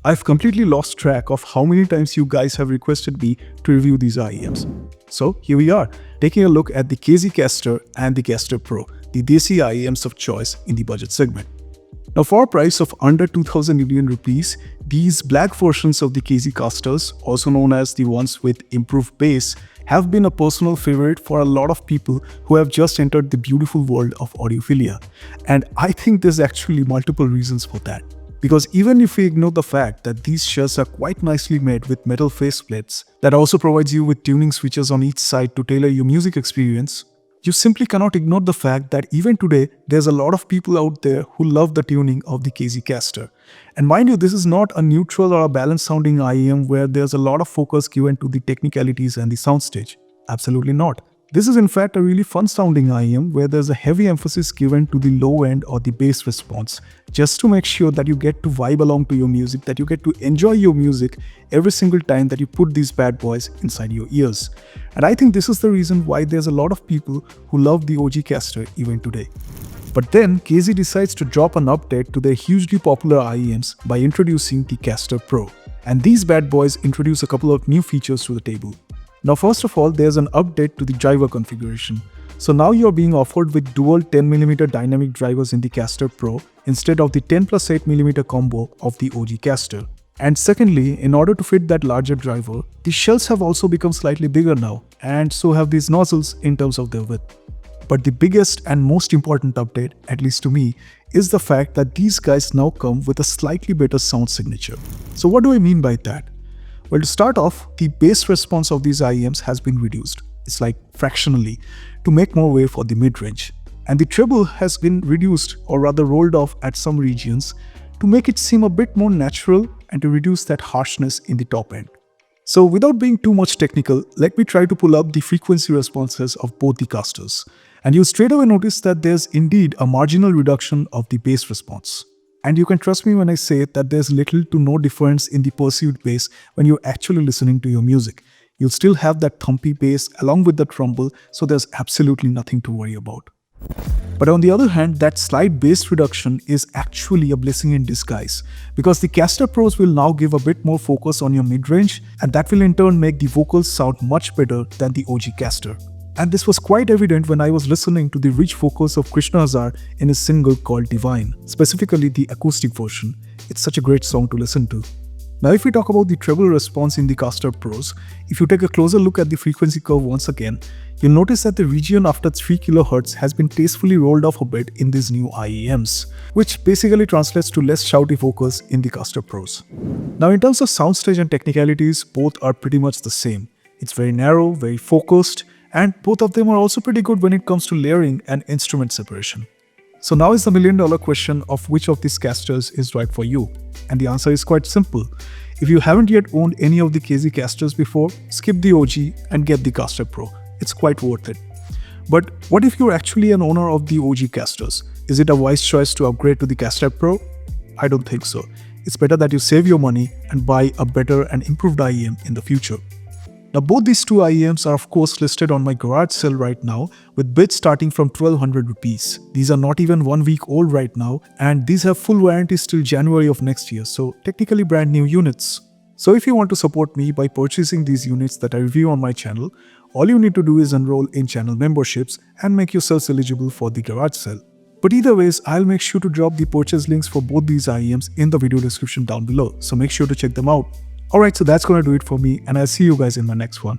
I've completely lost track of how many times you guys have requested me to review these IEMs. So here we are, taking a look at the KZ Castor and the Castor Pro, the Desi IEMs of choice in the budget segment. Now for a price of under 2000 Indian rupees, these black versions of the KZ Castors, also known as the ones with improved bass, have been a personal favorite for a lot of people who have just entered the beautiful world of audiophilia. And I think there's actually multiple reasons for that. Because even if we ignore the fact that these shells are quite nicely made with metal faceplates that also provides you with tuning switches on each side to tailor your music experience, you simply cannot ignore the fact that even today, there's a lot of people out there who love the tuning of the KZ Castor. And mind you, this is not a neutral or a balanced sounding IEM where there's a lot of focus given to the technicalities and the soundstage. Absolutely not. This is in fact a really fun sounding IEM where there's a heavy emphasis given to the low end or the bass response, just to make sure that you get to vibe along to your music, that you get to enjoy your music every single time that you put these bad boys inside your ears. And I think this is the reason why there's a lot of people who love the OG Castor even today. But then KZ decides to drop an update to their hugely popular IEMs by introducing the Castor Pro. And these bad boys introduce a couple of new features to the table. Now first of all, there's an update to the driver configuration. So now you're being offered with dual 10mm dynamic drivers in the Castor Pro instead of the 10+8mm combo of the OG Castor. And secondly, in order to fit that larger driver, the shells have also become slightly bigger now, and so have these nozzles in terms of their width. But the biggest and most important update, at least to me, is the fact that these guys now come with a slightly better sound signature. So what do I mean by that? Well, to start off, the bass response of these IEMs has been reduced. It's like fractionally, to make more way for the mid-range. And the treble has been reduced, or rather rolled off at some regions, to make it seem a bit more natural and to reduce that harshness in the top end. So without being too much technical, let me try to pull up the frequency responses of both the Castors. And you'll straight away notice that there's indeed a marginal reduction of the bass response. And you can trust me when I say that there's little to no difference in the perceived bass when you're actually listening to your music. You'll still have that thumpy bass along with the tremble, so there's absolutely nothing to worry about. But on the other hand, that slight bass reduction is actually a blessing in disguise, because the Castor Pros will now give a bit more focus on your mid-range, and that will in turn make the vocals sound much better than the OG Castor. And this was quite evident when I was listening to the rich vocals of Krishna Hazar in his single called Divine, specifically the acoustic version. It's such a great song to listen to. Now if we talk about the treble response in the Castor Pros, if you take a closer look at the frequency curve once again, you'll notice that the region after 3 kHz has been tastefully rolled off a bit in these new IEMs, which basically translates to less shouty vocals in the Castor Pros. Now in terms of soundstage and technicalities, both are pretty much the same. It's very narrow, very focused, and both of them are also pretty good when it comes to layering and instrument separation. So now is the million-dollar question of which of these Castors is right for you. And the answer is quite simple. If you haven't yet owned any of the KZ Castors before, skip the OG and get the Castor Pro. It's quite worth it. But what if you're actually an owner of the OG Castors? Is it a wise choice to upgrade to the Castor Pro? I don't think so. It's better that you save your money and buy a better and improved IEM in the future. Now both these two IEMs are of course listed on my garage sale right now with bids starting from 1200 rupees. These are not even 1 week old right now, and these have full warranties till January of next year, so technically brand new units. So if you want to support me by purchasing these units that I review on my channel, all you need to do is enroll in channel memberships and make yourselves eligible for the garage sale. But either ways, I'll make sure to drop the purchase links for both these IEMs in the video description down below, so make sure to check them out. Alright, so that's gonna do it for me, and I'll see you guys in my next one.